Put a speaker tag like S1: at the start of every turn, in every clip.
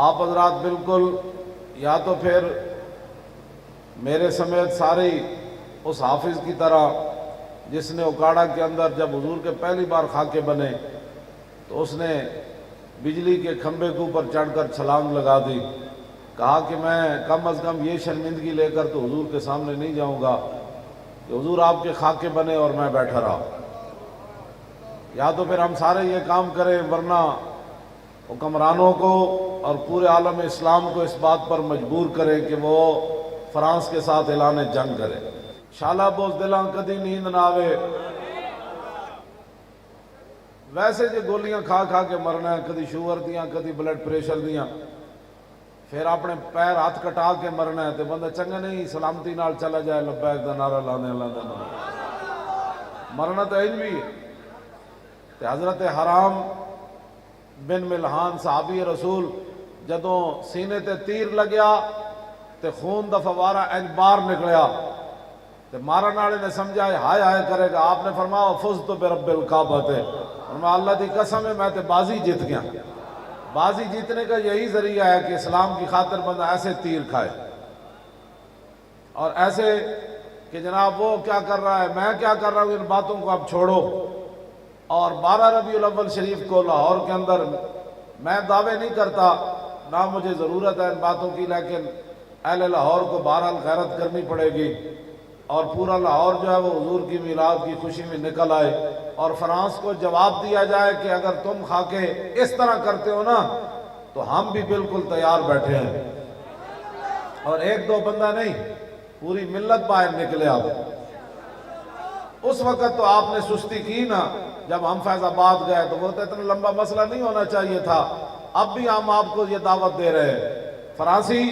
S1: آپ حضرات بالکل یا تو پھر میرے سمیت سارے اس حافظ کی طرح جس نے اکاڑا کے اندر جب حضور کے پہلی بار خاکے بنے تو اس نے بجلی کے کھمبے کے اوپر چڑھ کر چھلانگ لگا دی، کہا کہ میں کم از کم یہ شرمندگی لے کر تو حضور کے سامنے نہیں جاؤں گا کہ حضور آپ کے خاکے بنے اور میں بیٹھا رہا۔ یا تو پھر ہم سارے یہ کام کریں، ورنہ حکمرانوں کو اور پورے عالم اسلام کو اس بات پر مجبور کریں کہ وہ فرانس کے ساتھ اعلان جنگ کرے۔ شالا بوزدلاں کدی نیند نہ آوے، ویسے جو گولیاں کھا کھا کے مرنا ہے، کدی شوگر دیاں کدی بلڈ پریشر دیاں، پھر اپنے پیر ہاتھ کٹا کے مرنا ہے تو بندہ چنگا نہیں سلامتی نال چلا جائے لبیک دا نعرہ لانے اللہ مرنا تو این بھی ہے۔ حضرت حرام بن ملحان صحابی رسول جدوں سینے تے تیر لگیا تے خون دا فوارہ این بار نکلیا تے مارن والے نے سمجھا ہائے ہائے کرے گا، آپ نے فرمایا فزت برب الکعبہ تے، فرمایا اللہ دی قسم ہے میں تے بازی جیت گیا۔ بازی جیتنے کا یہی ذریعہ ہے کہ اسلام کی خاطر بندہ ایسے تیر کھائے اور ایسے کہ جناب وہ کیا کر رہا ہے میں کیا کر رہا ہوں، ان باتوں کو اب چھوڑو۔ اور 12 ربیع الاول شریف کو لاہور کے اندر میں دعوے نہیں کرتا، نہ مجھے ضرورت ہے ان باتوں کی، لیکن اہل لاہور کو بہرحال غیرت کرنی پڑے گی اور پورا لاہور جو ہے وہ حضور کی میلاد کی خوشی میں نکل آئے اور فرانس کو جواب دیا جائے کہ اگر تم خاکے اس طرح کرتے ہو نا تو ہم بھی بالکل تیار بیٹھے ہیں۔ اور ایک دو بندہ نہیں، پوری ملت باہر نکلے آپ۔ اس وقت تو آپ نے سستی کی نا، جب ہم فیض آباد گئے تو وہ تو اتنا لمبا مسئلہ نہیں ہونا چاہیے تھا، اب بھی ہم آپ کو یہ دعوت دے رہے ہیں۔ فرانسی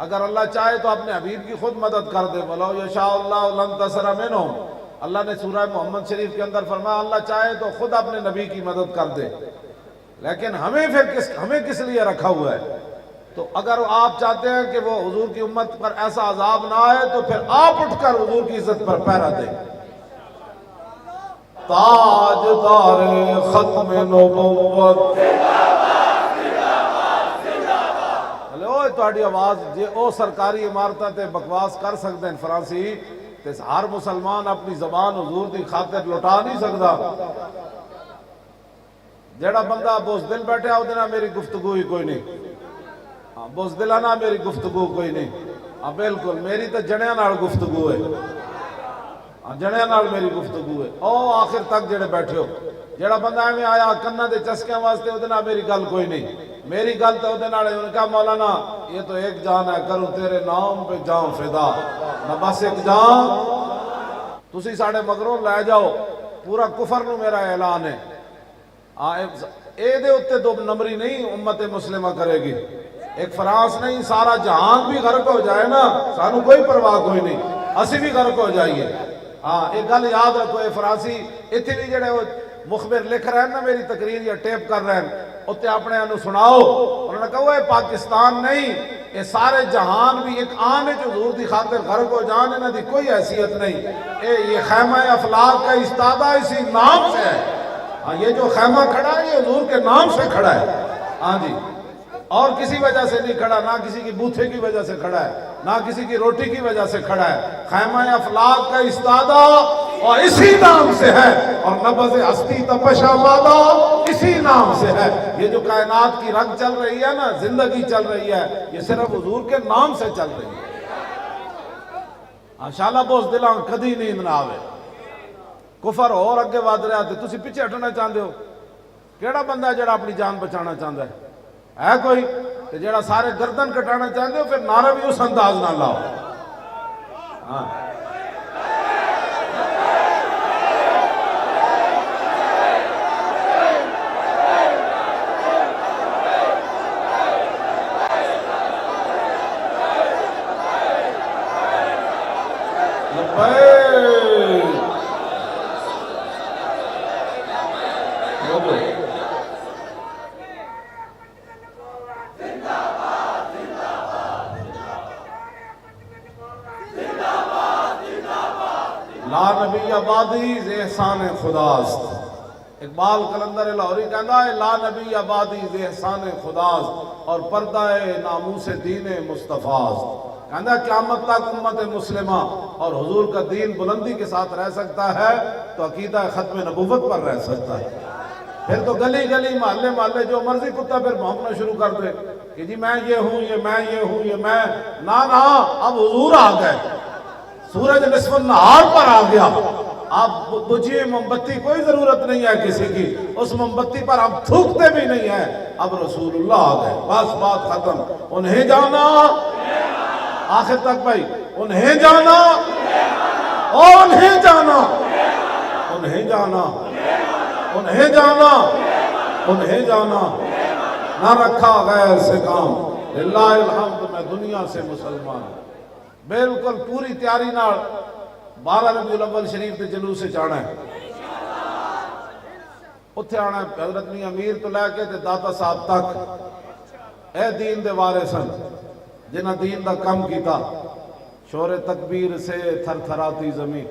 S1: اگر اللہ چاہے تو اپنے حبیب کی خود مدد کر دے، وَلَوْ يَشَاءُ اللَّهُ لَانتَصَرَ مِنْهُمْ، اللہ نے سورہ محمد شریف کے اندر فرمایا اللہ چاہے تو خود اپنے نبی کی مدد کر دے، لیکن ہمیں کس لیے رکھا ہوا ہے؟ تو اگر آپ چاہتے ہیں کہ وہ حضور کی امت پر ایسا عذاب نہ آئے تو پھر آپ اٹھ کر حضور کی عزت پر پہرا دیں۔ تاجدار ختم نبوت تہاڈی آواز جے او سرکاری عمارتاں تے بکواس کر سکتے ہیں فرانسی تے ہر مسلمان اپنی زبان حضور دی خاطر لٹا نہیں سکتا۔ جیڑا بندہ بزدل بیٹھا او دے نال میری گفتگو ہی کوئی نہیں، بزدلانہ میری گفتگو کوئی نہیں، بالکل میری تو جنیاں نال گفتگو ہے، جنیاں نال میری گفتگو ہے۔ او آخر تک جڑے بیٹھے ہو، جیڑا بندہ میں آیا کنہ دے چسکیاں واسطے او دے نال میری گل کوئی نہیں، میری گل تو دے نال انہوں نے کہا مولانا یہ تو ایک جان ہے، کروں تیرے نام پہ جان فدا، نہ بس ایک جان تسی ساڑھے مگروں لے جاؤ، پورا کفر نو میرا اعلان ہے۔ اے دے اتے دو نمبری نہیں امت مسلمہ کرے گی، ایک فرانس نہیں سارا جہان بھی غرق ہو جائے نا سانو کوئی پرواہ کوئی نہیں، اسی بھی غرق ہو جائیے۔ ایک گل یاد رکھو، اے فرانسی اتنی بھی جڑے مخبر لکھ رہے ہیں نا میری تقریر یا ٹیپ کر رہے ہیں اتے اپنے انہوں سناؤ، انہوں نے کہا وہ پاکستان نہیں یہ سارے جہان بھی ایک آن ہے جو حضور دی خاطر غرق ہو جان، انہوں دی کوئی حیثیت نہیں، یہ خیمہ افلاق کا استادہ اسی نام سے ہے، یہ جو خیمہ کھڑا ہے یہ حضور کے نام سے کھڑا ہے، ہاں جی، اور کسی وجہ سے نہیں کھڑا، نہ کسی کی بوتھے کی وجہ سے کھڑا ہے، نہ کسی کی روٹی کی وجہ سے کھڑا ہے، خیمہ افلاق کا استادہ اور اسی نام سے ہے، اور نبض ہستی تپش آبادہ اسی نام سے ہے۔ یہ جو کائنات کی رنگ چل رہی ہے نا، زندگی چل رہی ہے، یہ صرف حضور کے نام سے چل رہی ہے۔ شالا بوزدلاں کدی نیند نہ آوے، کفر اور اگے واد رہا تھے تسی پیچھے ہٹنا چاہتے ہو، کیڑا بندہ ہے جڑا اپنی جان بچانا چاہتا ہے کوئی؟ تو جڑا سارے گردن کٹانا چاہتے ہو پھر نعرہ بھی اس انداز نہ لاؤ۔ لا نبی آبادی احسان خداست، اقبال کلندر لاہوری کہندا ہے لا نبی آبادی ز احسان خداز اور پردہ ناموس دین مصطفیٰ، کہندا قیامت تک امت مسلمہ اور حضور کا دین بلندی کے ساتھ رہ سکتا ہے تو عقیدہ ختم نبوت پر رہ سکتا ہے۔ پھر تو گلی گلی محلے محلے جو مرضی کتا پھر بھونکنا شروع کر دے کہ جی میں یہ ہوں یہ میں یہ ہوں یہ میں، نا اب حضور آ گئے، سورج نصف النہار پر آ گیا، اب بجھیے موم بتی کوئی ضرورت نہیں ہے کسی کی، اس موم بتی پر ہم تھوکتے بھی نہیں ہیں، اب رسول اللہ آ گئے، بس بات ختم۔ انہیں جانا آخر تک بھائی، انہیں جانا انہیں جانا انہیں جانا انہیں جانا انہیں جانا، نہ رکھا غیر سے کام، للہ الحمد میں دنیا سے مسلمان ہوں۔ بالکل پوری تیاری نال 12 ربیع الاول شریف کے جلوس سے جانا ہے، اتھے آنا ہے حضرت میاں امیر تو لے کے داتا صاحب تک، اے دین دے وارثن جنہ دین دا کم کیتا، شور تکبیر سے تھر تھراتی زمین،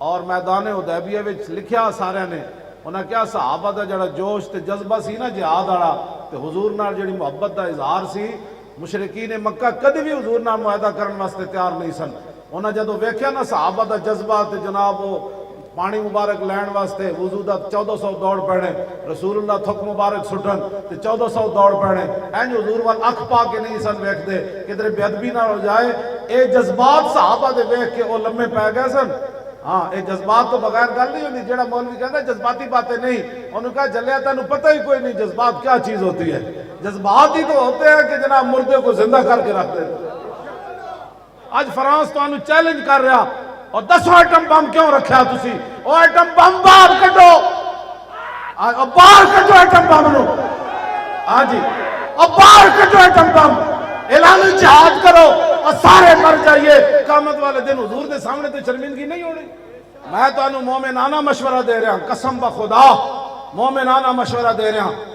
S1: اور میدان حدیبیہ وچ لکھیا سارے نے، انہاں کیا صحابہ دا جڑا جوش تے جذبہ سی نا جہاد والا تے حضور نال جڑی محبت دا اظہار سی، مشرکین مکہ کدی بھی حضور نال معاہدہ کرن واسطے تیار نہیں سن۔ انہاں جدوں ویکھیا نا صحابہ دا جذبہ تے جناب وہ پانی مبارک لین واسطے وضو دا 1400 دوڑ پینے، رسول اللہ تھک مبارک سٹن تے 1400 دوڑ پینے، اینج حضور وال اکھ پا کے نہیں سن ویکھدے کدھر بے ادبی نہ ہو جائے، اے جذبات صحابہ دے ویکھ کے او لمے پے گئے سن۔ ہاں اے جذبات تو بغیر گل نہیں ہوتی، جڑا مولوی کہتا ہے جذباتی باتیں نہیں، انہوں نے کہا جلیا تینوں پتہ ہی کوئی نہیں جذبات کیا چیز ہوتی ہے، جذبات ہی تو ہوتے ہیں کہ جناب مردے کو زندہ کر کے رکھ دیتے۔ آج فرانس تو انہوں چیلنج کر رہا اور 10 ایٹم بم کیوں رکھا تسی، او ایٹم بم باہر کٹو، باہر کٹو ایٹم بم نو، ہاں جی باہر کٹو ایٹم بم، اعلان جہاد کرو اور سارے مر جائیے، قیامت والے دن حضور دے سامنے تو شرمندگی نہیں ہونی۔ میں تو انہوں مومنانہ مشورہ دے رہا ہوں، قسم بخدا مومنانہ مشورہ دے رہا ہوں۔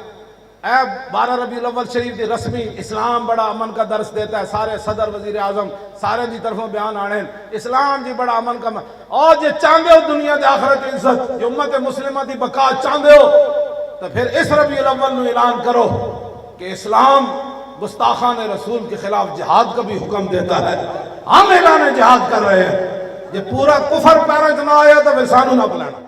S1: اے 12 ربیع الاول شریف دی رسمی اسلام بڑا امن کا درس دیتا ہے، سارے صدر وزیر اعظم سارے دی طرفوں بیان آنے، اسلام جی بڑا امن کا، اور جے چاندے ہو دنیا دے آخرت عزت، جو امت مسلمہ دی بقا چاندے ہو تو پھر اس ربیع الاول نو اعلان کرو کہ اسلام گستاخان رسول کے خلاف جہاد کا بھی حکم دیتا ہے، ہم اعلان جہاد کر رہے ہیں، یہ پورا کفر پیرج نہ آیا تو پھر سانو نہ بلانا۔